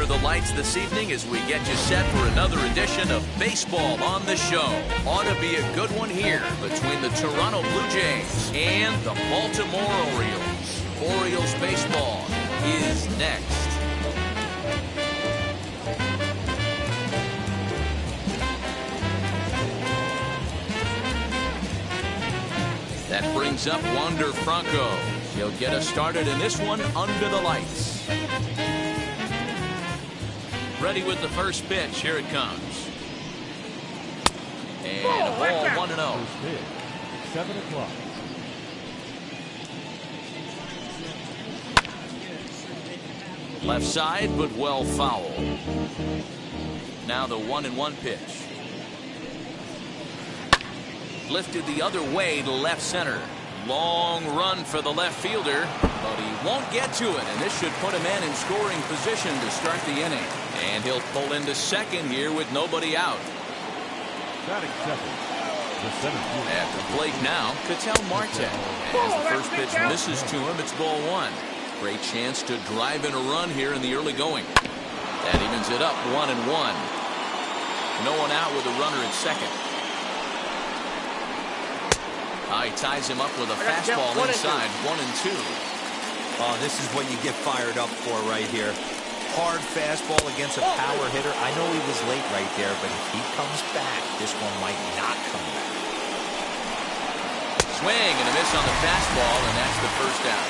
the lights this evening as we get you set for another edition of Baseball on the Show. Ought to be a good one here between the Toronto Blue Jays and the Baltimore Orioles. Orioles baseball is next. That brings up Wander Franco. He'll get us started in this one under the lights. Ready with the first pitch. Here it comes. And a ball 1-0. 7 o'clock. Left side, but well foul. Now the 1-1 pitch. Lifted the other way to left center. Long run for the left fielder, but he won't get to it, and this should put him in scoring position to start the inning. And he'll pull into second here with nobody out. Batting second, the center fielder. At the plate now, Ketel Marte. As the first pitch misses to him, it's ball one. Great chance to drive in a run here in the early going. That evens it up 1-1. No one out with a runner at second. He ties him up with a fastball inside, 1-2. Oh, this is what you get fired up for right here. Hard fastball against a power hitter. I know he was late right there, but if he comes back, this one might not come back. Swing and a miss on the fastball, and that's the first out.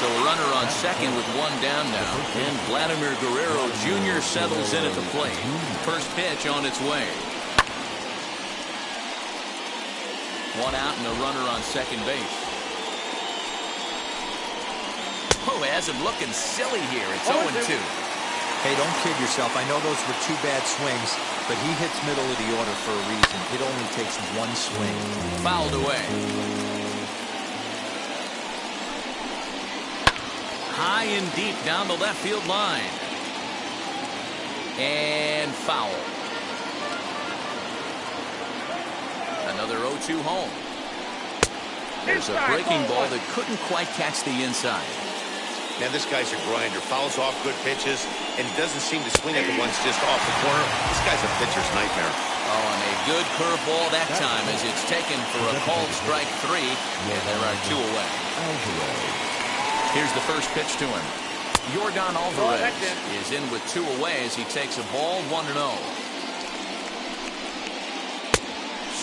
So a runner on second with one down now, and Vladimir Guerrero Jr. settles in at the plate. First pitch on its way. One out and a runner on second base. Oh, has him looking silly here. It's 0-2. Hey, don't kid yourself. I know those were two bad swings, but he hits middle of the order for a reason. It only takes one swing. Fouled away. High and deep down the left field line. And foul. Another 0-2 home. There's a breaking ball that couldn't quite catch the inside. Man, this guy's a grinder. Fouls off good pitches and doesn't seem to swing at the ones just off the corner. This guy's a pitcher's nightmare. Oh, and a good curveball that time as it's taken for a called strike 3, and there are 2 away. Here's the first pitch to him. Yordan Alvarez is in with 2 away as he takes a ball 1-0.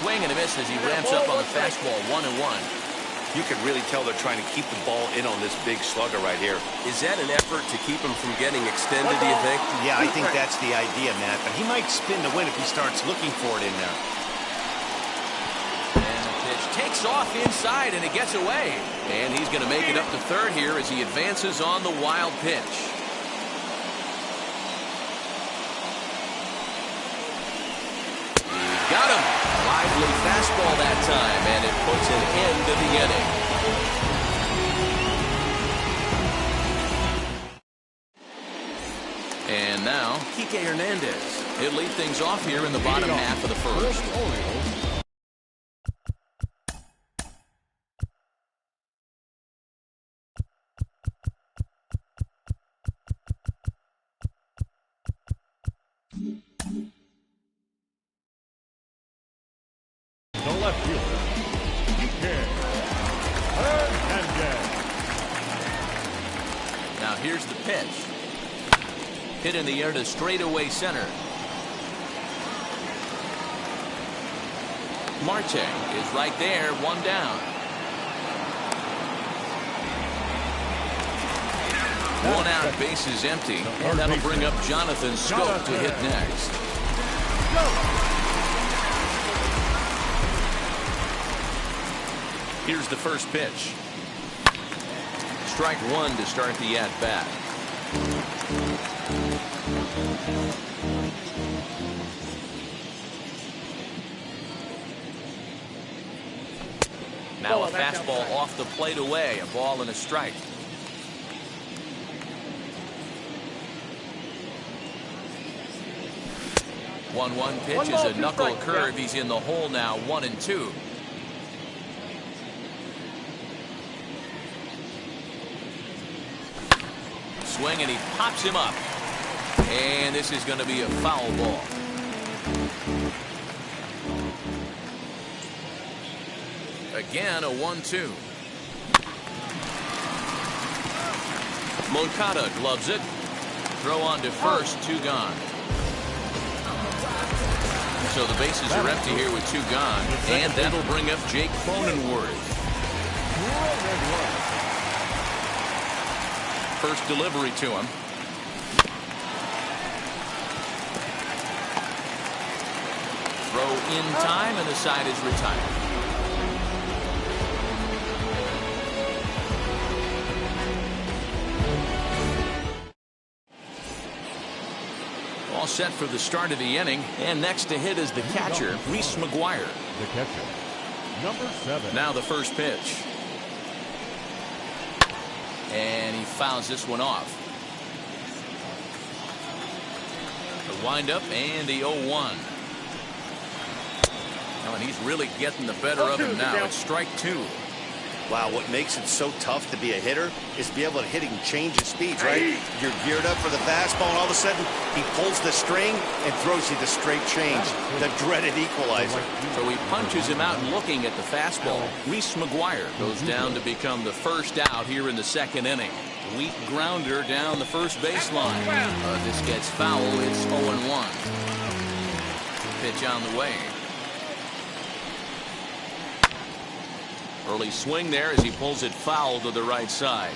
Swing and a miss as he ramps up on the fastball 1-1. You can really tell they're trying to keep the ball in on this big slugger right here. Is that an effort to keep him from getting extended, do you think? Yeah, I think that's the idea, Matt. But he might spin the win if he starts looking for it in there. And the pitch takes off inside, and it gets away. And he's going to make it up to third here as he advances on the wild pitch. He got him. Lively fastball that time, and it puts an end to the inning. And now, Kike Hernandez. He'll lead things off here in the bottom half of the first. Left fielder, Kike Hernandez. Now here's the pitch. Hit in the air to straightaway center. Marte is right there, 1 down. 1 out, base is empty, and that'll bring up Jonathan Scope to hit next. Here's the first pitch. Strike 1 to start the at-bat. Now a fastball off the plate away. A ball and a strike. One pitch is a knuckle curve. He's in the hole now, 1-2. Swing and he pops him up. And this is going to be a foul ball. Again, a 1-2. Moncada gloves it. Throw on to first, 2 gone. So the bases are empty here with 2 gone, and that'll bring up Jake Cronenworth. First delivery to him. Throw in time, and the side is retired. All set for the start of the inning, and next to hit is the catcher, Reese McGuire. The catcher, number 7. Now the first pitch. And he fouls this one off. The windup and the 0-1. Oh, and he's really getting the better of him now. It's strike 2. Wow, what makes it so tough to be a hitter is to be able to hit and change his speeds, right? You're geared up for the fastball, and all of a sudden, he pulls the string and throws you the straight change, the dreaded equalizer. So he punches him out looking at the fastball. Reese McGuire goes down to become the first out here in the second inning. Weak grounder down the first baseline. This gets foul. It's 0-1. Pitch on the way. Early swing there as he pulls it foul to the right side.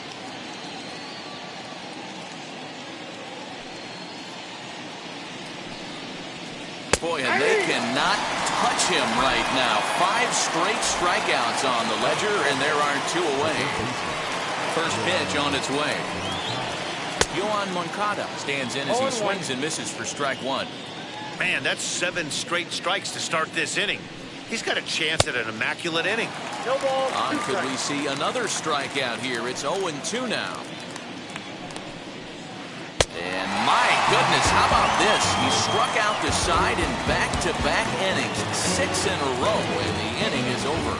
Boy, and they cannot touch him right now. 5 straight strikeouts on the ledger, and there aren't 2 away. First pitch on its way. Yohan Moncada stands in as he swings and misses for strike 1. Man, that's 7 straight strikes to start this inning. He's got a chance at an immaculate inning. No ball. Could we see another strikeout here? It's 0-2 now. And my goodness, how about this? He struck out the side in back-to-back innings, 6 in a row, and the inning is over.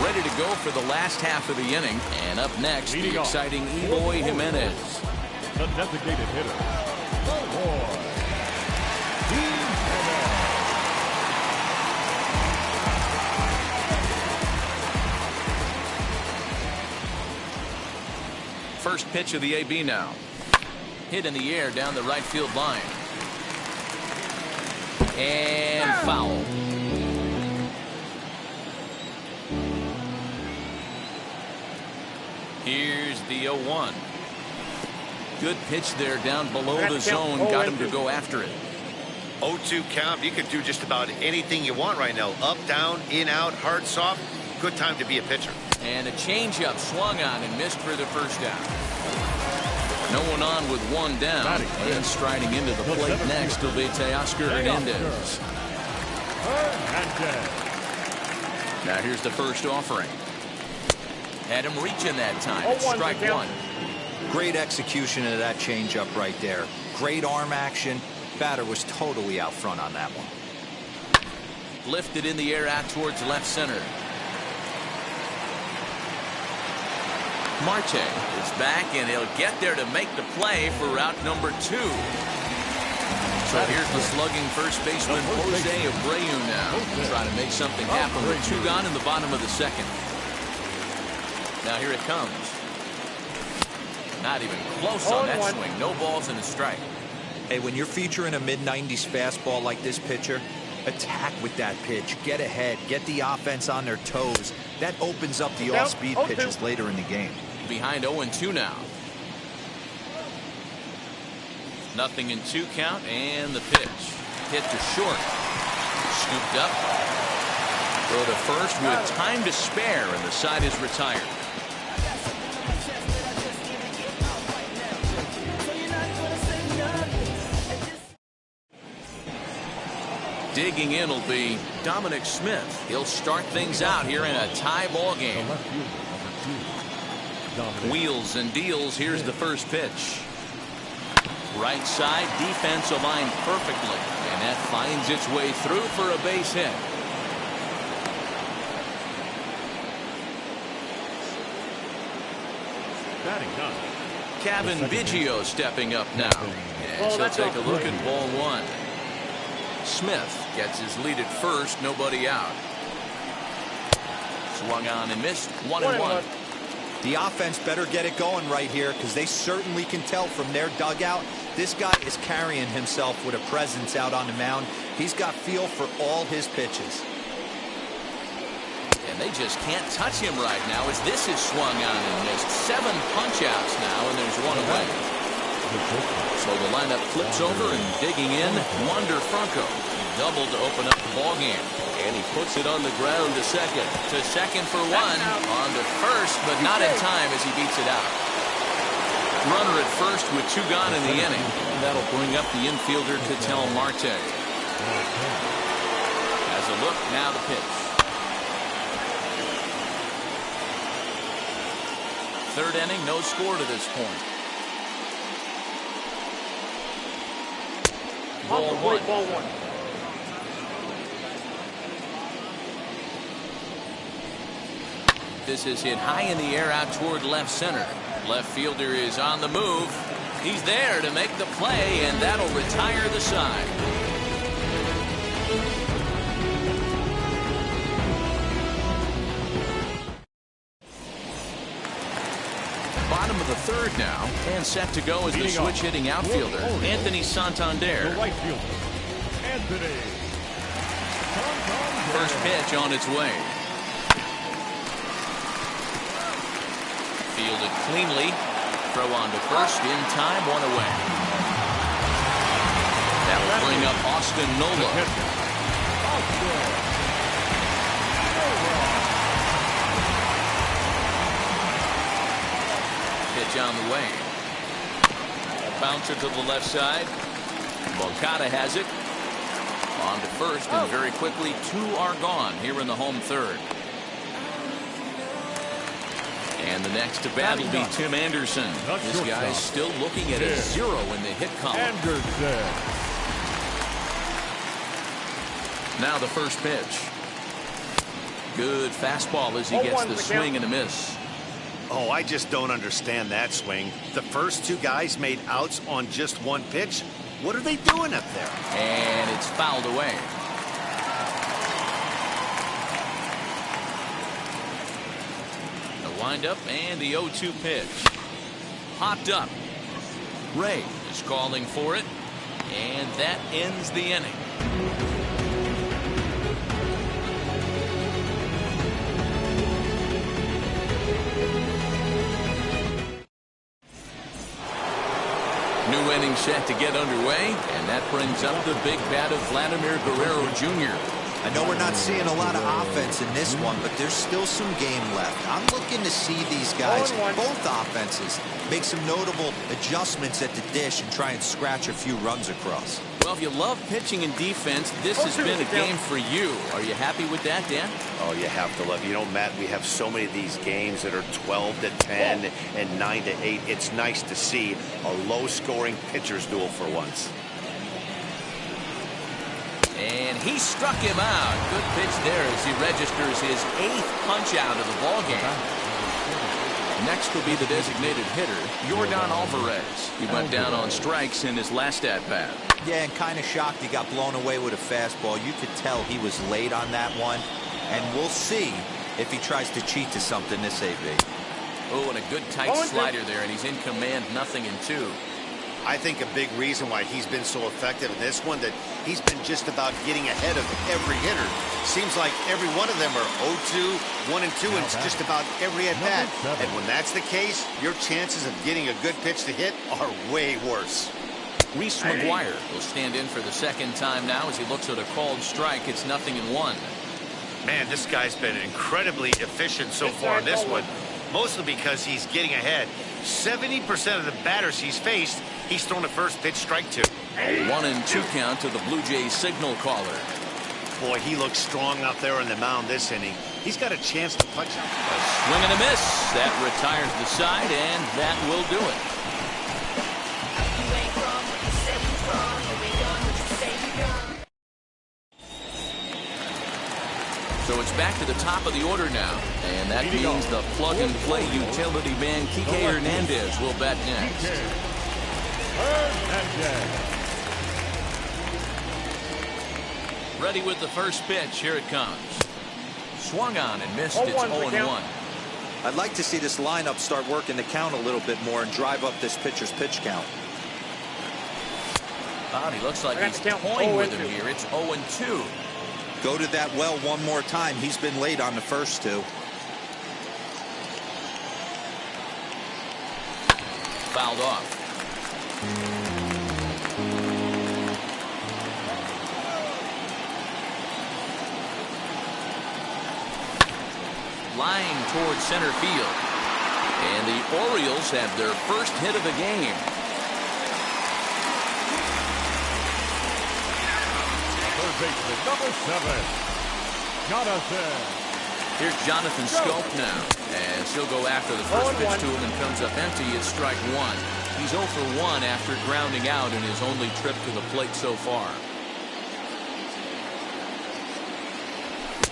Ready to go for the last half of the inning. And up next, the exciting Eloy Jimenez. The designated hitter, First pitch of the AB now. Hit in the air down the right field line. And foul. Here's the 0-1. Good pitch there down below the zone. Got him to go after it. 0-2 count. You could do just about anything you want right now. Up, down, in, out, hard, soft. Good time to be a pitcher. And a changeup swung on and missed for the first down. No one on with 1 down. And striding into the plate next will be Teoscar Hernandez. Now here's the first offering. Had him reaching that time. It's strike 1. Great execution of that changeup right there. Great arm action. Batter was totally out front on that one. Lifted in the air out towards left center. Marte is back, and he'll get there to make the play for route number 2. So here's the slugging first baseman, Jose Abreu now. Trying to make something happen with 2 gone in the bottom of the second. Now here it comes. Not even close on that swing. No balls and a strike. Hey, when you're featuring a mid-90s fastball like this pitcher, attack with that pitch. Get ahead. Get the offense on their toes. That opens up the off-speed pitches later in the game. Behind 0-2 now. Nothing in 2 count, and the pitch. Hit to short. Scooped up. Throw to first with time to spare, and the side is retired. Digging in will be Dominic Smith. He'll start things out here in a tie ball game. Wheels and deals. Here's the first pitch. Right side, defense aligned perfectly, and that finds its way through for a base hit. Batting ninth. Kevin Biggio stepping up now. And he'll take a look at ball one. Smith gets his lead at first, nobody out. Swung on and missed, 1-1. The offense better get it going right here, because they certainly can tell from their dugout this guy is carrying himself with a presence out on the mound. He's got feel for all his pitches. And they just can't touch him right now as this is swung on and missed. 7 punch-outs now, and there's one away. So the lineup flips over and digging in, Wander Franco. He doubled to open up the ballgame. And he puts it on the ground to second. To second for one. On to first, but not in time as he beats it out. Runner at first with 2 gone in the inning. And that'll bring up the infielder Ketel Marte. Has a look, now the pitch. Third inning, no score to this point. Ball one. This is hit high in the air out toward left center. Left fielder is on the move. He's there to make the play, and that'll retire the side. Bottom of the third now, and set to go as the switch-hitting outfielder, Anthony Santander. The right fielder, Anthony Santander. First pitch on its way. Fielded cleanly. Throw on to first, in time, one away. That will bring up Austin Nola. Pitch on the way. A bouncer to the left side. Moncada has it. On to first, and very quickly 2 are gone here in the home third. And the next to bat will be Tim Anderson. This guy's still looking at a 0 in the hit column. Anderson. Now the first pitch. Good fastball as he gets the swing and a miss. Oh, I just don't understand that swing. The first 2 guys made outs on just 1 pitch. What are they doing up there? And it's fouled away. Wind up and the 0-2 pitch. Hopped up. Ray is calling for it, and that ends the inning. New inning set to get underway, and that brings up the big bat of Vladimir Guerrero Jr. I know we're not seeing a lot of offense in this one, but there's still some game left. I'm looking to see these guys, both offenses, make some notable adjustments at the dish and try and scratch a few runs across. Well, if you love pitching and defense, this has been a game for you. Are you happy with that, Dan? Oh, you have to love. You know, Matt, we have so many of these games that are 12-10 and 9-8. It's nice to see a low-scoring pitcher's duel for once. And he struck him out. Good pitch there as he registers his 8th punch out of the ballgame. Next will be the designated hitter, Yordan Alvarez. He went down on strikes in his last at-bat. Yeah, and kind of shocked he got blown away with a fastball. You could tell he was late on that one. And we'll see if he tries to cheat to something this AB. Oh, and a good tight slider there, and he's in command, 0-2. I think a big reason why he's been so effective in this one, that he's been just about getting ahead of every hitter. Seems like every one of them are 0-2, 1-2, and it's just about every at-bat. And when that's the case, your chances of getting a good pitch to hit are way worse. Reese McGuire will stand in for the second time now as he looks at a called strike. It's 0-1. Man, this guy's been incredibly efficient so far in this one, mostly because he's getting ahead. 70% of the batters he's faced, he's thrown a first pitch strike to. 1-2 count to the Blue Jays signal caller. Boy, he looks strong out there on the mound this inning. He's got a chance to punch out. A swing and a miss. That retires the side, and that will do it. So it's back to the top of the order now. And that means the plug-and-play utility man, Kike Hernandez, will bat next. Ready with the first pitch. Here it comes. Swung on and missed. It's 0-1. I'd like to see this lineup start working the count a little bit more and drive up this pitcher's pitch count. He looks like he's toying with him here. It's 0-2. Go to that well one more time. He's been late on the first two. Fouled off. Line towards center field. And the Orioles have their first hit of the game. Third baseman, number 7. Jonathan. Here's Jonathan Scope now, as he'll go after the first pitch to him and comes up empty. It's strike one. He's 0 for 1 after grounding out in his only trip to the plate so far.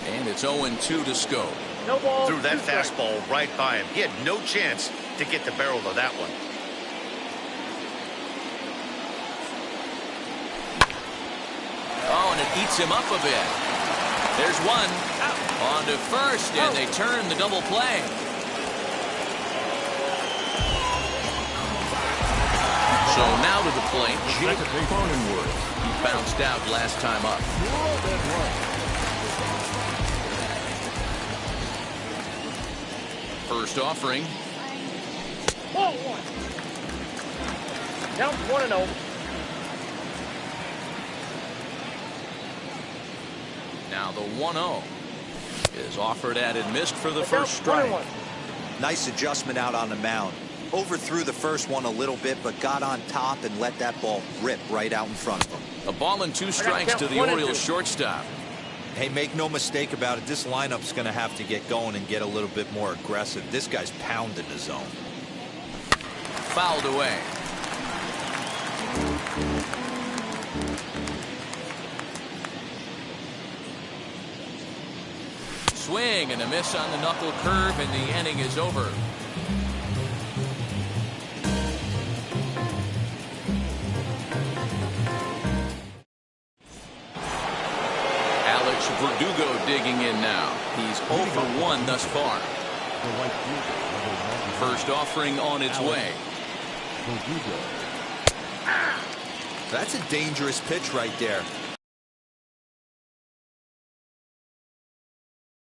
And it's 0-2 to Scope. No ball. Threw that fastball right by him. He had no chance to get the barrel of that one. Oh, and it eats him up a bit. There's one. On to first, and they turn the double play. So now to the plate, Jake Cronenworth. He bounced out last time up. First offering. Ball 1. Down 1-0. Now the 1-0 is offered at and missed for the first strike. Nice adjustment out on the mound. Overthrew the first one a little bit, but got on top and let that ball rip right out in front of him. A ball and 2 strikes to the Orioles shortstop. Hey, make no mistake about it. This lineup's going to have to get going and get a little bit more aggressive. This guy's pounding the zone. Fouled away. Swing and a miss on the knuckle curve, and the inning is over. Verdugo digging in now. He's 0 for 1 thus far. First offering on its way. That's a dangerous pitch right there.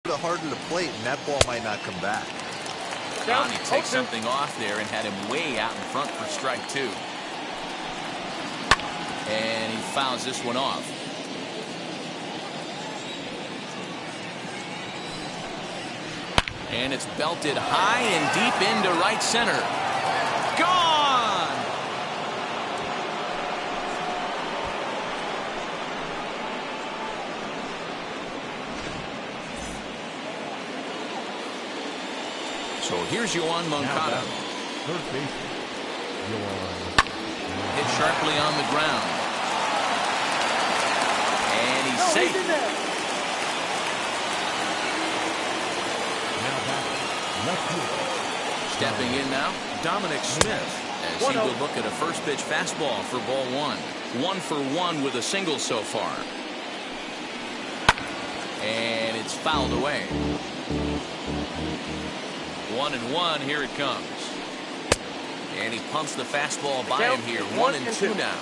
The harder the plate, and that ball might not come back. He takes something off there and had him way out in front for strike 2. And he fouls this one off. And it's belted high and deep into right center. Gone! So here's Yoan Moncada. Third baseman, Hit sharply on the ground. And he's safe. Stepping in now, Dominic Smith, as he will look at a first pitch fastball for ball 1. 1 for 1 with a single so far. And it's fouled away. 1-1, here it comes. And he pumps the fastball by him here. 1-2 now.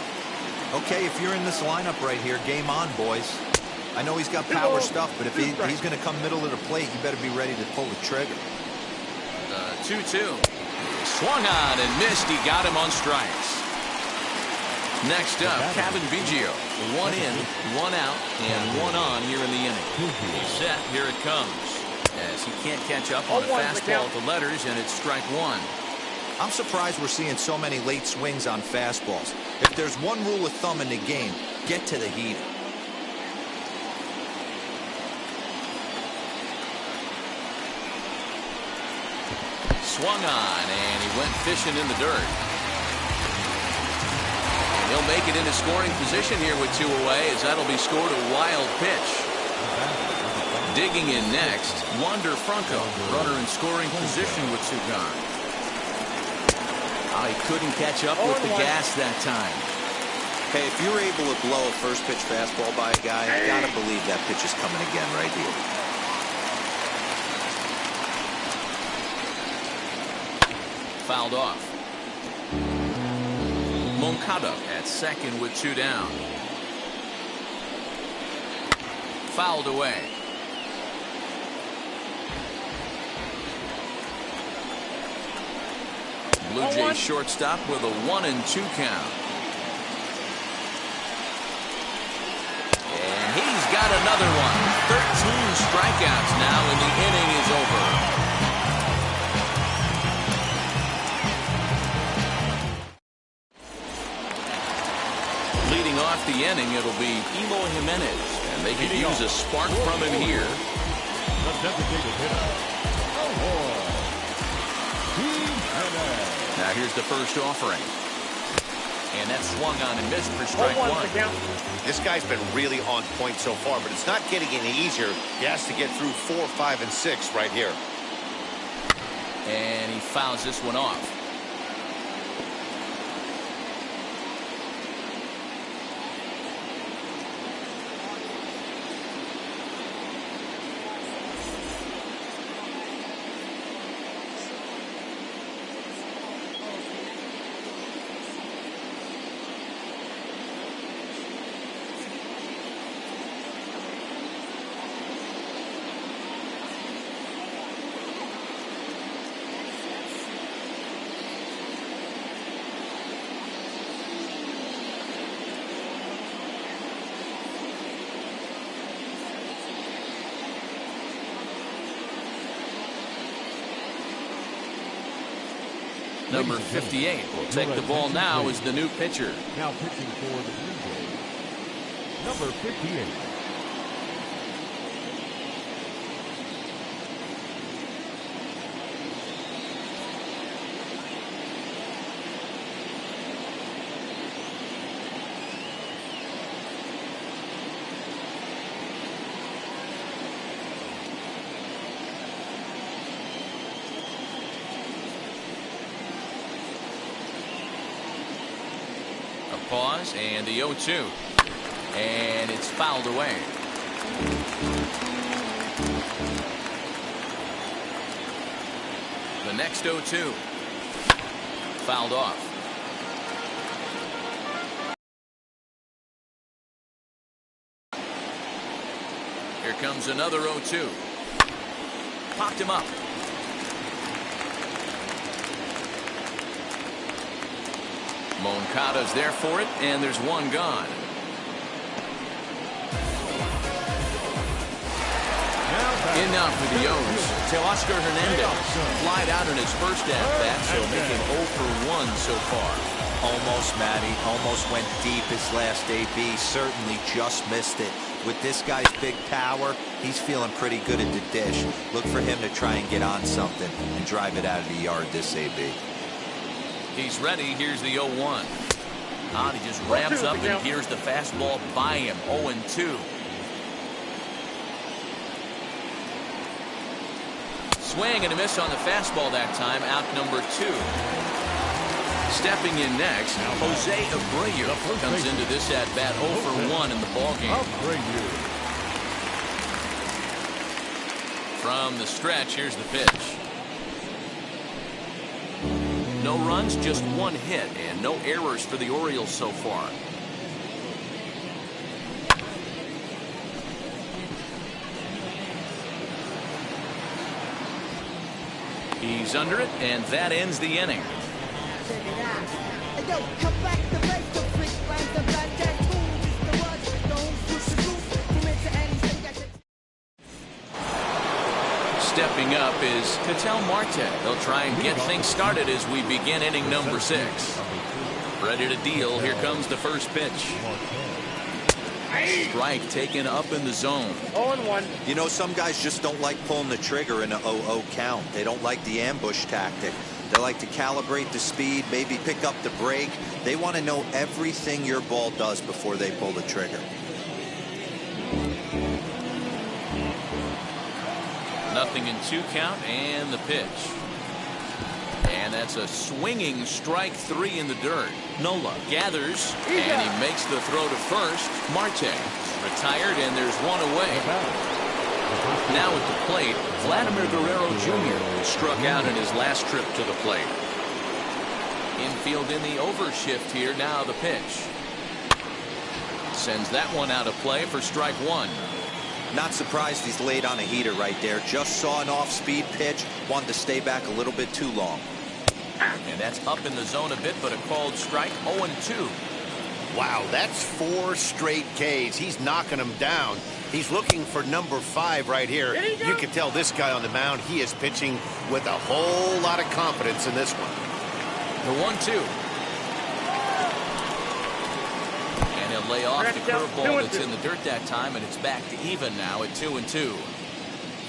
Okay, if you're in this lineup right here, game on, boys. I know he's got power stuff, but if he's going to come middle of the plate, you better be ready to pull the trigger. 2-2. Swung on and missed. He got him on strikes. Next up, Kevin Biggio. 1 in, 1 out, and 1 on here in the inning. He's set. Here it comes. As he can't catch up on a fastball at the letters, and it's strike 1. I'm surprised we're seeing so many late swings on fastballs. If there's one rule of thumb in the game, get to the heater. Swung on, and he went fishing in the dirt. And he'll make it into scoring position here with 2 away, as that'll be scored a wild pitch. Digging in next, Wander Franco. Runner in scoring position with two gone. Oh, he couldn't catch up with the gas that time. Hey, if you're able to blow a first pitch fastball by a guy, you gotta believe that pitch is coming again right here. Fouled off. Moncada at second with two down. Fouled away. Blue Jays shortstop with a 1-2 count. And he's got another one. 13 strikeouts now, and the inning is over. Leading off the inning, it'll be Eloy Jimenez, and they could use a spark from him here. The designated hitter. Now here's the first offering. And that's swung on and missed for strike one. This guy's been really on point so far, but it's not getting any easier. He has to get through 4, 5, and 6 right here. And he fouls this one off. Number 58 will take the ball now as the new pitcher. Now pitching for the Blue Jays, number 58. Pause and the 0-2, and it's fouled away. The next 0-2, fouled off. Here comes another 0-2. Popped him up. Moncada's there for it, and there's one gone. In now for the O's, Teoscar Hernandez. Flied out in his first at-bat, so making 0 for 1 so far. Almost, Matty. Almost went deep his last AB. Certainly just missed it. With this guy's big power, he's feeling pretty good at the dish. Look for him to try and get on something and drive it out of the yard this AB. He's ready. Here's the 0-1. He just ramps up, and here's the fastball by him. 0-2. Swing and a miss on the fastball that time. Out number 2. Stepping in next, Jose Abreu comes into this at bat 0 for 1 in the ballgame. From the stretch, here's the pitch. No runs, just one hit, and no errors for the Orioles so far. He's under it, and that ends the inning. Stepping up is Ketel Marte. They'll try and get things started as we begin inning number 6. Ready to deal. Here comes the first pitch. Strike taken up in the zone. 0-1. You know, some guys just don't like pulling the trigger in an 0-0 count. They don't like the ambush tactic. They like to calibrate the speed, maybe pick up the brake. They want to know everything your ball does before they pull the trigger. 0-2 count, and the pitch. And that's a swinging strike 3 in the dirt. Nola gathers, and he makes the throw to first. Marte retired, and there's one away. Now at the plate, Vladimir Guerrero Jr. struck out in his last trip to the plate. Infield in the overshift here. Now the pitch. Sends that one out of play for strike 1. Not surprised he's laid on a heater right there. Just saw an off-speed pitch. Wanted to stay back a little bit too long. And that's up in the zone a bit, but a called strike. 0-2. Wow, that's 4 straight Ks. He's knocking them down. He's looking for number 5 right here. You can tell this guy on the mound, he is pitching with a whole lot of confidence in this one. The 1-2. And he'll lay off the curveball that's in the dirt that time, and it's back to even now at 2-2.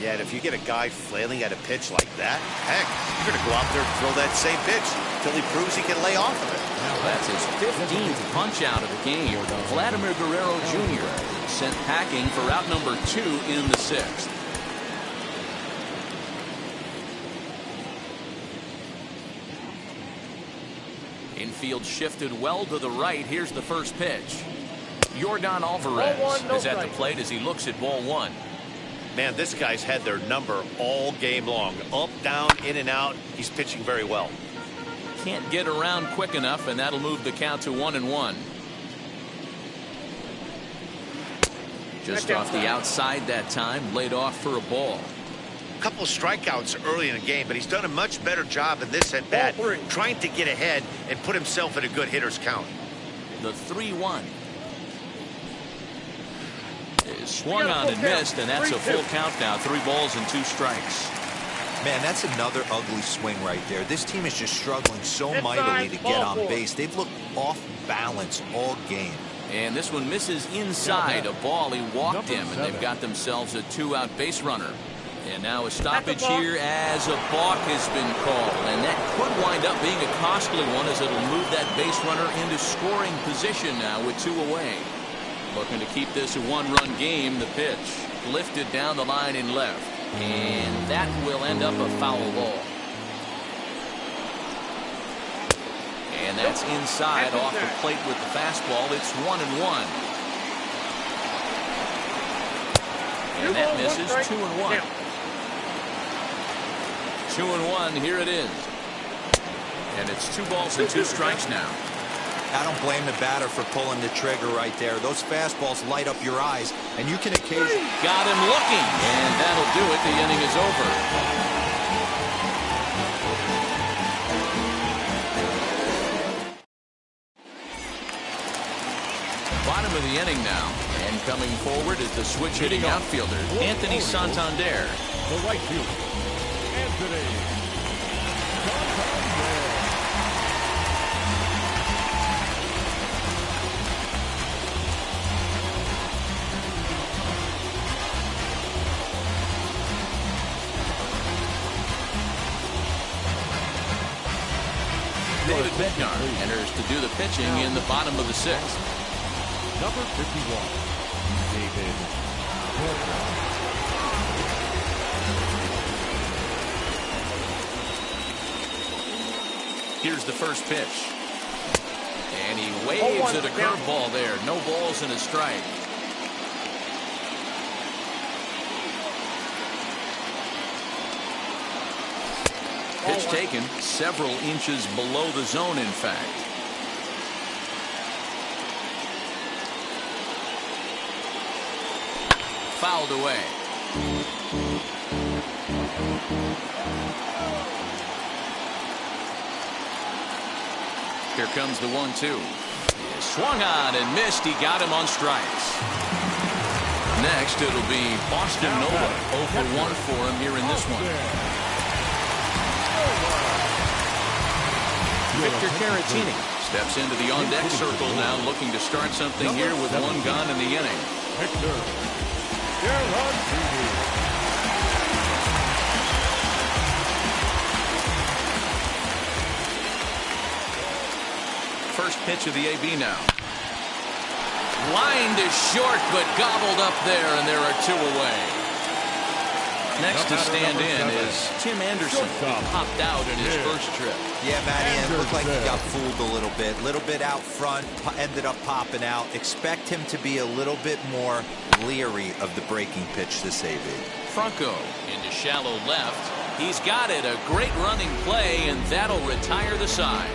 Yeah, and if you get a guy flailing at a pitch like that, heck, you're going to go out there and throw that same pitch until he proves he can lay off of it. That's his 15th punch out of the game. Vladimir Guerrero Jr. sent packing for out number 2 in the 6th. Infield shifted well to the right. Here's the first pitch. Yordan Alvarez is at the plate as he looks at ball 1. Man, this guy's had their number all game long. Up, down, in and out. He's pitching very well. Can't get around quick enough, and that'll move the count to 1-1. Just off the outside that time, laid off for a ball. A couple of strikeouts early in the game, but he's done a much better job in this at bat, trying to get ahead and put himself in a good hitter's count. The 3-1. Swung on and missed, and that's a full count now. 3 balls and 2 strikes. Man, that's another ugly swing right there. This team is just struggling so mightily to get on base. They've looked off balance all game. And this one misses inside a ball. He walked him, and they've got themselves a 2-out base runner. And now a stoppage here as a balk has been called. And that could wind up being a costly one, as it'll move that base runner into scoring position now with 2 away. Looking to keep this a 1-run game. The pitch lifted down the line in left. And that will end up a foul ball. And that's inside off the plate with the fastball. It's 1-1. And that misses. 2-1. 2-1. Here it is. And it's 2 balls and 2 strikes now. I don't blame the batter for pulling the trigger right there. Those fastballs light up your eyes, and you can occasionally... Got him looking, and that'll do it. The inning is over. Bottom of the inning now, and coming forward is the switch-hitting outfielder, Anthony Santander. The right fielder, Anthony Santander. David Bednar enters to do the pitching in the bottom of the 6th. Number 51, David Bednar. Here's the first pitch. And he waves at a curveball there. No balls and a strike. Pitch taken several inches below the zone, in fact. Fouled away. Here comes the 1-2. Swung on and missed. He got him on strikes. Next, it'll be Austin Nola. 0 for 1 for him here in this one. Victor Caratini steps into the on-deck circle now, looking to start something here with 1 gone in the inning. Victor Caratini. First pitch of the AB now. Lined is short, but gobbled up there, and there are 2 away. Next to stand in is Tim Anderson. He popped out in his first trip. Yeah, Matty, it looked like he got fooled a little bit out front, ended up popping out. Expect him to be a little bit more leery of the breaking pitch this AB. Franco into shallow left. He's got it. A great running play, and that'll retire the side.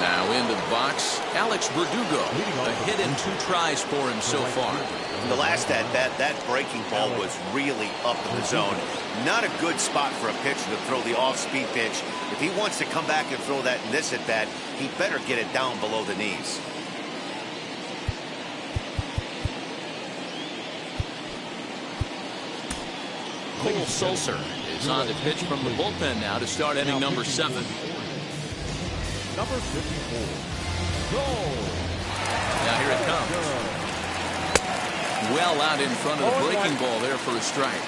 Now into the box, Alex Verdugo. A hit and 2 tries for him so far. In the last at-bat, that breaking ball was really up in the zone. Not a good spot for a pitcher to throw the off-speed pitch. If he wants to come back and throw that in this at-bat, he better get it down below the knees. Cole Sulser is on the pitch from the bullpen now to start inning number 7. Number 54. Go. Now here it comes. Well out in front of the breaking ball there for a strike.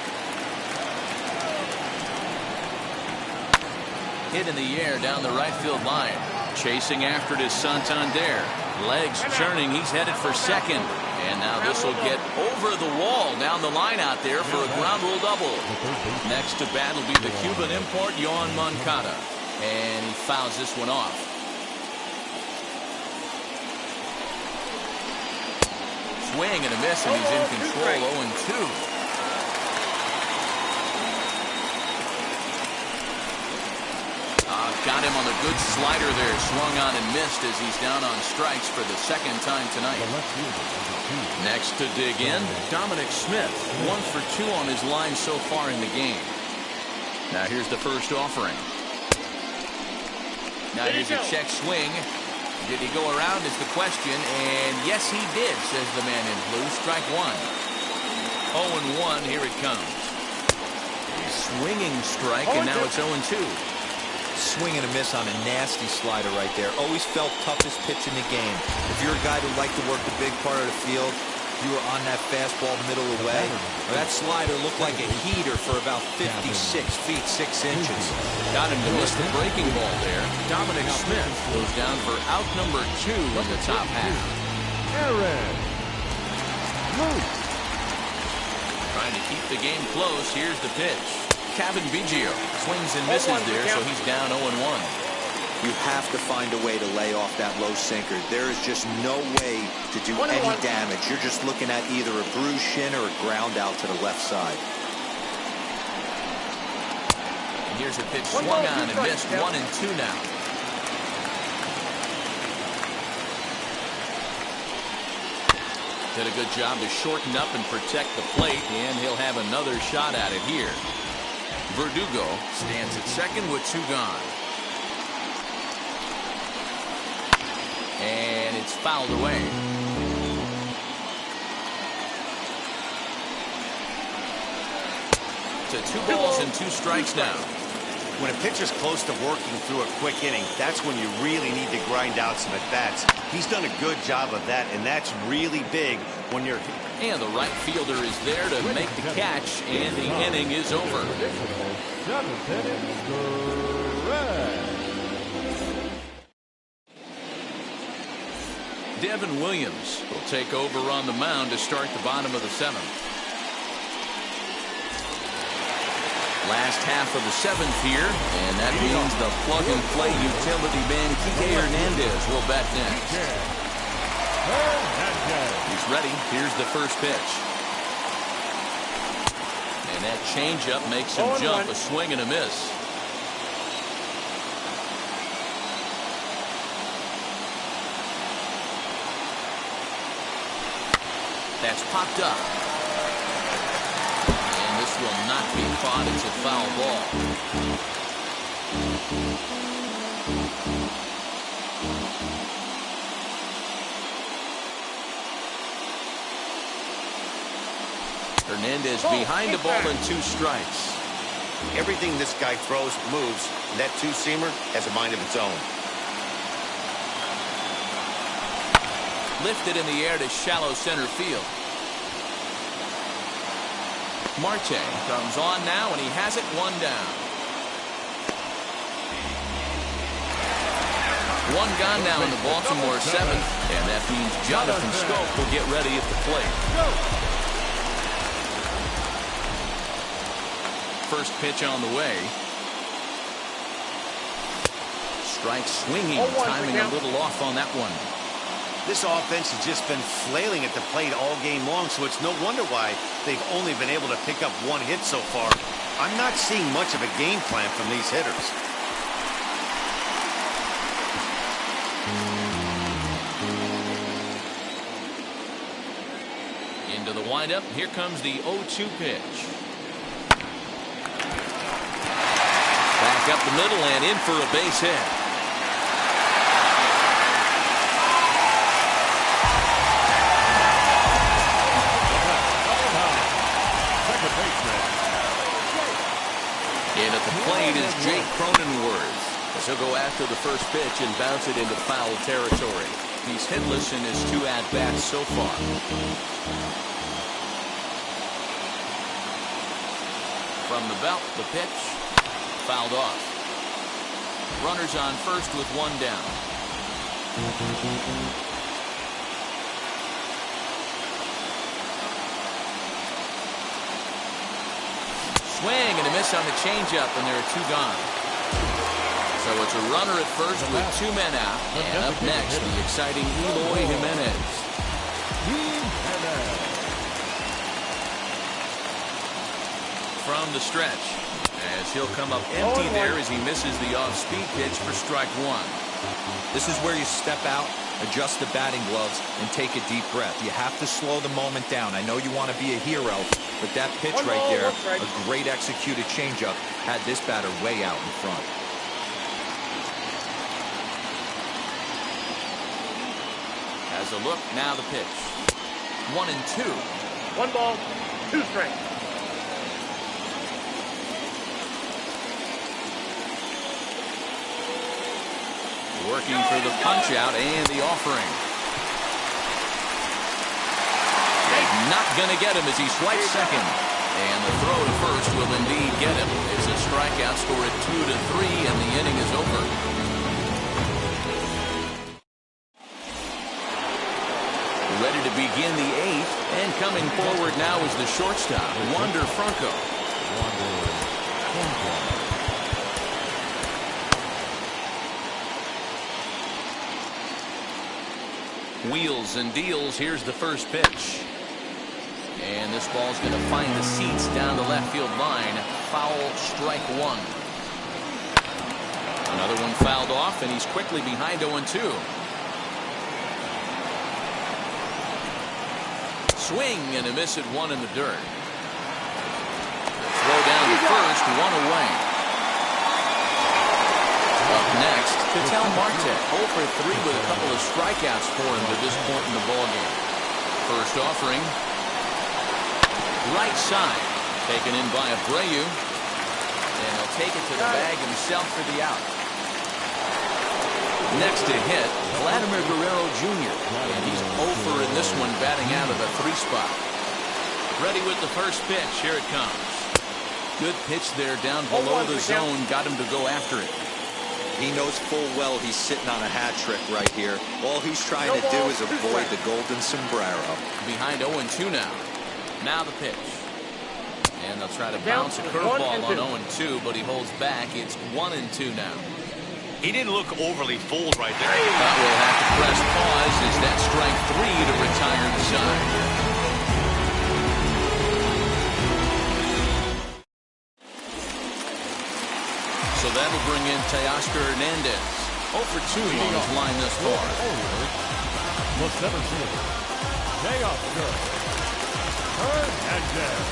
Hit in the air down the right field line. Chasing after it is Santander. Legs churning. He's headed for second. And now this will get over the wall down the line out there for a ground rule double. Next to bat will be the Cuban import, Yoan Moncada. And he fouls this one off. Swing and a miss, and he's in control. 0-2. Got him on the good slider there. Swung on and missed as he's down on strikes for the second time tonight. Next to dig in, Dominic Smith. 1 for 2 on his line so far in the game. Now here's the first offering. Now here's a check swing. Did he go around is the question, and yes he did, says the man in blue. Strike 1. 0-1, here it comes. Swinging strike, and now it's 0-2. Swing and a miss on a nasty slider right there. Always felt toughest pitch in the game. If you're a guy who liked to work the big part of the field, you were on that fastball middle away. That slider looked like a heater for about 56 feet 6 inches. Got him to miss the breaking ball there. Dominic Smith goes down for out number 2 in the top half. Trying to keep the game close. Here's the pitch. Kevin Biggio swings and misses there, so he's down 0-1. You have to find a way to lay off that low sinker. There is just no way to do any damage. You're just looking at either a bruised shin or a ground out to the left side. And here's a pitch swung on and missed. 1-2 now. Did a good job to shorten up and protect the plate, and he'll have another shot at it here. Verdugo stands at second with 2 gone. And it's fouled away. To 2 balls and 2 strikes now. When a pitcher's close to working through a quick inning, that's when you really need to grind out some at-bats. He's done a good job of that, and that's really big when you're... And the right fielder is there to make the catch, and the inning is over. Devin Williams will take over on the mound to start the bottom of the 7th. Last half of the 7th here, and that means the plug-and-play utility man Kike Hernandez will bat next. He's ready. Here's the first pitch. And that changeup makes him jump. A swing and a miss. That's popped up. And this will not be caught. It's a foul ball. Hernandez behind the ball and 2 strikes. Everything this guy throws moves, and that 2-seamer has a mind of its own. Lifted in the air to shallow center field. Marte comes on now, and he has it 1 down. One gone now in the Baltimore seventh, and that means Jonathan Scope will get ready at the plate. First pitch on the way. Strike swinging, timing a little off on that one. This offense has just been flailing at the plate all game long, so it's no wonder why they've only been able to pick up one hit so far. I'm not seeing much of a game plan from these hitters. Into the windup. Here comes the 0-2 pitch. Back up the middle and in for a base hit. In at the plate is Jake Cronenworth, as he'll go after the first pitch and bounce it into foul territory. He's hitless in his 2 at-bats so far. From the belt, the pitch fouled off. Runners on first with 1 down. Swing and a miss on the changeup, and there are 2 gone. So it's a runner at first with 2 men out, and up next, the exciting Eloy Jimenez. From the stretch, as he'll come up empty there as he misses the off-speed pitch for strike 1. This is where you step out, adjust the batting gloves, and take a deep breath. You have to slow the moment down. I know you want to be a hero, but that pitch right there, a great executed changeup, had this batter way out in front. As a look, now the pitch. 1-2. 1 ball, 2 strikes. Working for the punch out and the offering. Not going to get him as he swipes second. And the throw to first will indeed get him. It's a strikeout, score at 2-3, and the inning is over. Ready to begin the 8th, and coming forward now is the shortstop, Wander Franco. Wheels and deals. Here's the first pitch. And this ball's going to find the seats down the left field line. Foul, strike 1. Another one fouled off, and he's quickly behind 0-2. Swing and a miss at 1 in the dirt. Throw down to first, 1 away. Up next, Ketel Marte, 0 for 3 with a couple of strikeouts for him to this point in the ballgame. First offering. Right side, taken in by Abreu, and he'll take it to the bag himself for the out. Next to hit, Vladimir Guerrero Jr., and he's 0 for in this one, batting out of the 3 spot. Ready with the first pitch. Here it comes. Good pitch there down below the zone, got him to go after it. He knows full well he's sitting on a hat trick right here. All he's trying to do is avoid the golden sombrero. Behind 0-2 now. Now the pitch. And they'll try to bounce a curveball on 0-2, but he holds back. It's 1-2 now. He didn't look overly fooled right there. But we'll have to press pause as that strike 3 to retire the side. So that'll bring in Teoscar Hernandez. 0 for 2 on his line thus far. The 7th, Teoscar Hernandez.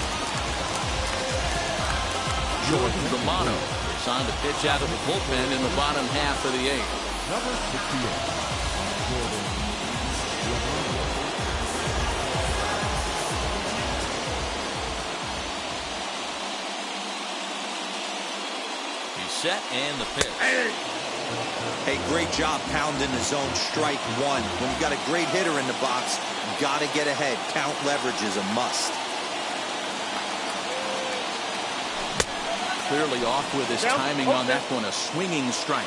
Jordan Romano is on to pitch out of the bullpen in the bottom half of the 8th. Number 68, Jordan Romano. He's set and the pitch. Hey, great job pounding the zone, strike 1. When you got a great hitter in the box, you got to get ahead. Count leverage is a must. Clearly off with his timing on that one, a swinging strike.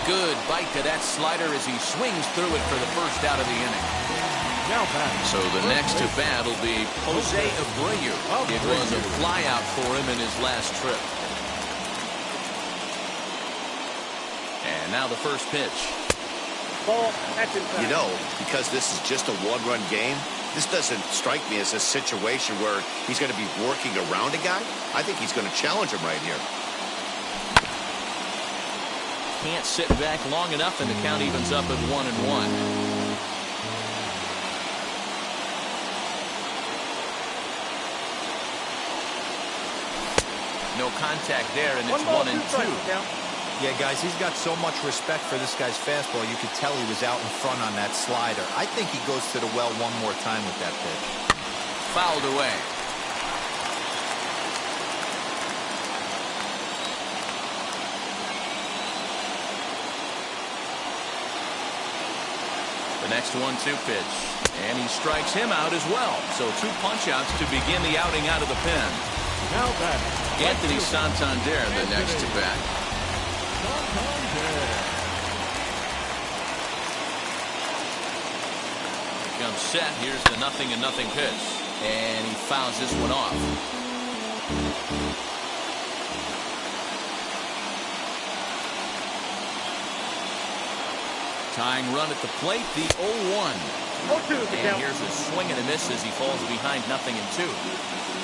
good bite to that slider as he swings through it for the first out of the inning. Now batting. So the next to bat will be Jose Abreu. It was a flyout for him in his last trip. And now the first pitch. Ball, that's inside. You know, because this is just a one-run game, this doesn't strike me as a situation where he's going to be working around a guy. I think he's going to challenge him right here. Can't sit back long enough, and the count evens up at 1-1. No contact there, and it's 1-2. Yeah, guys, he's got so much respect for this guy's fastball. You could tell he was out in front on that slider. I think he goes to the well one more time with that pitch. Fouled away. The next 1-2 pitch. And he strikes him out as well. So 2 punch-outs to begin the outing out of the pen. Now batting. Anthony Santander, the next to bat. Comes set. Here's the 0-0 pitch. And he fouls this one off. Tying run at the plate, the 0-1. And here's a swing and a miss as he falls behind 0-2.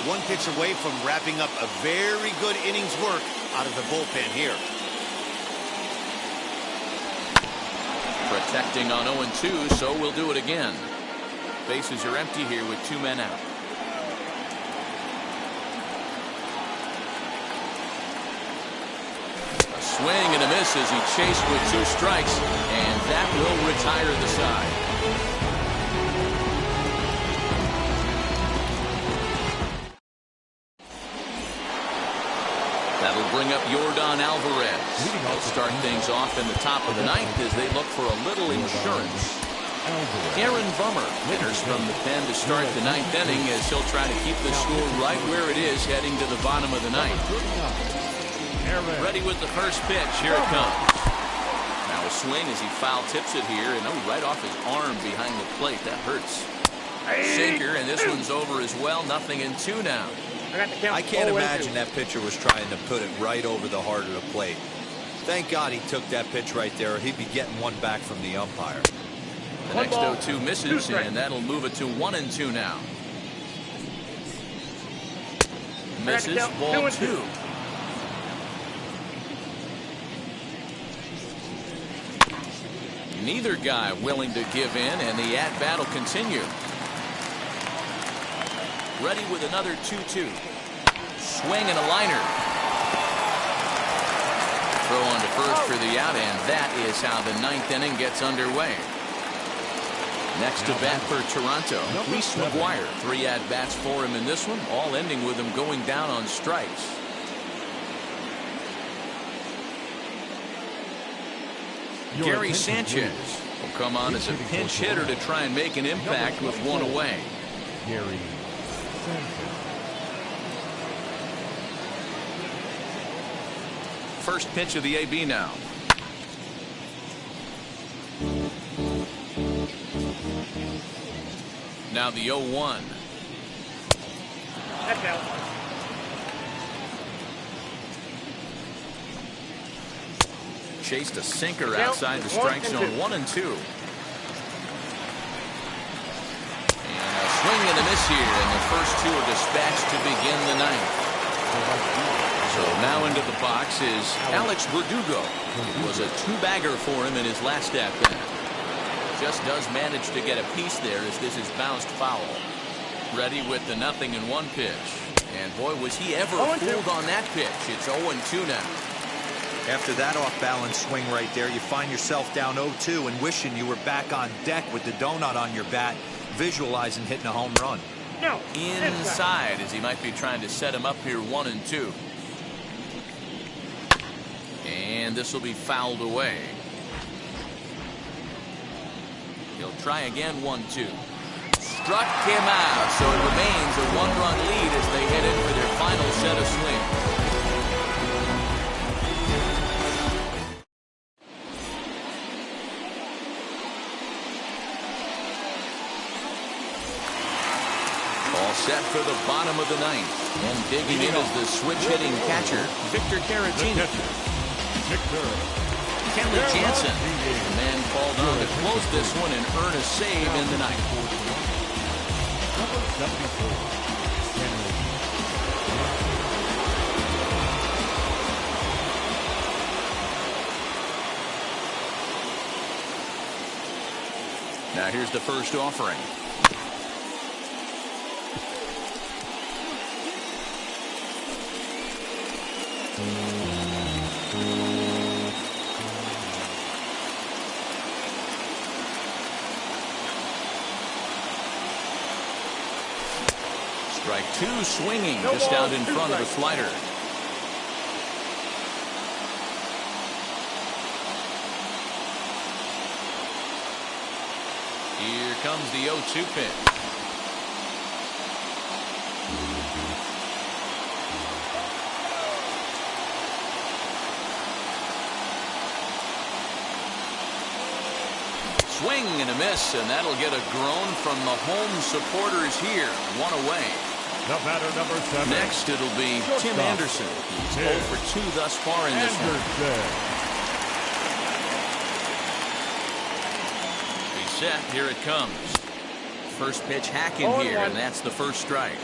One pitch away from wrapping up a very good innings work out of the bullpen here. Protecting on 0-2, so we'll do it again. Bases are empty here with 2 men out. A swing and a miss as he chased with 2 strikes, and that will retire the side. That'll bring up Yordan Alvarez. They'll start things off in the top of the 9th as they look for a little insurance. Aaron Bummer enters from the pen to start the 9th inning as he'll try to keep the score right where it is heading to the bottom of the 9th. Ready with the first pitch. Here it comes. Now a swing as he foul tips it here, and right off his arm behind the plate. That hurts. Sinker, and this one's over as well. 0-2 now. I can't imagine that pitcher was trying to put it right over the heart of the plate. Thank God he took that pitch right there, or he'd be getting one back from the umpire. The next 0-2 misses, and that'll move it to 1-2 now. Misses, ball 2. Neither guy willing to give in, and the at-bat will continue. Ready with another 2-2. Swing and a liner. Throw on to first for the out, and that is how the 9th inning gets underway. Next to bat for Toronto, Reese McGuire. 3 at-bats for him in this one, all ending with him going down on strikes. Gary Sanchez will come on as a pinch hitter to try and make an impact with 1 away. Gary Sanchez. First pitch of the AB now. Now the 0-1. That's out. Chased a sinker outside the strike zone. 1-2. And a swing and a miss here, and the first 2 are dispatched to begin the 9th. So now into the box is Alex Verdugo. It was a 2-bagger for him in his last at-bat. Just does manage to get a piece there as this is bounced foul. Ready with the 0-1 pitch. And boy, was he ever fooled on that pitch. It's 0-2 now. After that off-balance swing right there, you find yourself down 0-2 and wishing you were back on deck with the donut on your bat, visualizing hitting a home run. No. Inside as he might be trying to set him up here 1-2. And this will be fouled away. He'll try again 1-2. Struck him out, so it remains a 1-run lead as they head in for their final set of swings. All set for the bottom of the ninth. And digging in is the switch-hitting catcher, Victor Caratini. Kenley Jansen, the man called on to close this one and earn a save in the ninth. Number 74. Now here's the first offering. Strike two, swinging just out in front of the slider. Here comes the 0-2 pitch. Swing and a miss, and that'll get a groan from the home supporters here. One away. The batter, number 7. Next, it'll be Tim Anderson. He's 0 for 2 thus far in this one. He's set. Here it comes. First pitch hacking here, and that's the first strike.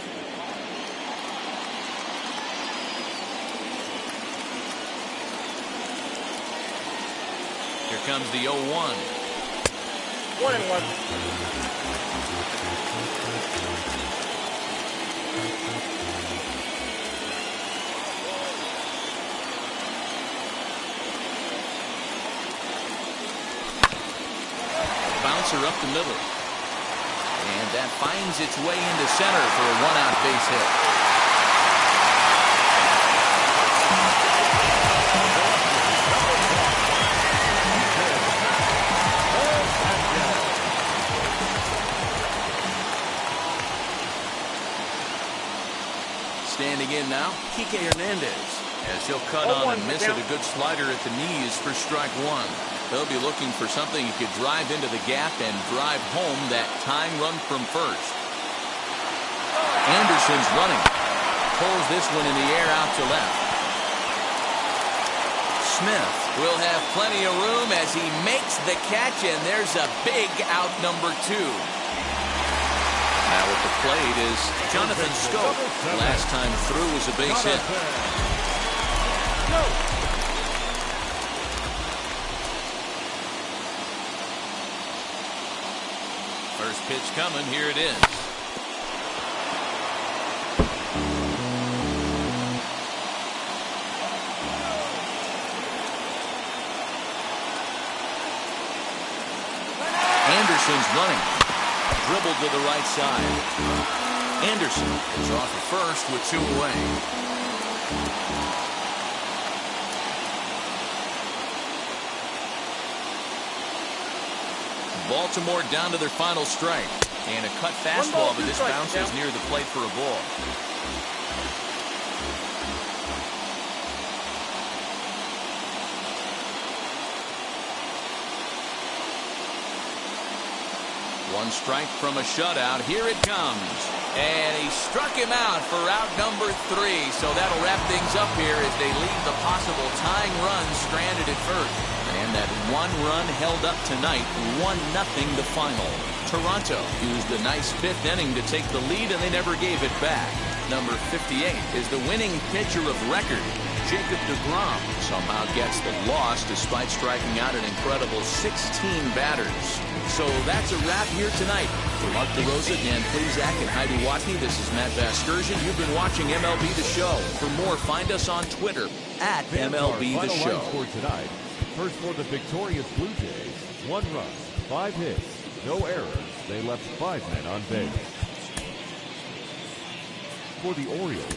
Here comes the 0-1. 1-1. Bouncer up the middle. And that finds its way into center for a one-out base hit. Standing in now, Kike Hernandez, as he'll cut on and miss at a good slider at the knees for strike one. They'll be looking for something he could drive into the gap and drive home that tying run from first. Anderson's running. Pulls this one in the air out to left. Smith will have plenty of room as he makes the catch, and there's a big out number 2. Now at the plate is Jonathan Scope. Last time through was a base hit. First pitch coming. Here it is. Anderson's running. Dribbled to the right side. Anderson is off at first with 2 away. Baltimore down to their final strike. And a cut fastball, but this bounces near the plate for a ball. One strike from a shutout. Here it comes. And he struck him out for out number 3. So that'll wrap things up here as they leave the possible tying run stranded at first. And that one run held up tonight. 1-0 the final. Toronto used a nice 5th inning to take the lead, and they never gave it back. Number 58 is the winning pitcher of record. Jacob deGrom somehow gets the loss despite striking out an incredible 16 batters. So that's a wrap here tonight. For Mark DeRosa, Dan Plezak, and Heidi Watney, this is Matt Vasgersian. You've been watching MLB The Show. For more, find us on Twitter at MLB The Show. For tonight, first for the victorious Blue Jays, 1 run, 5 hits, no errors. They left 5 men on base. For the Orioles,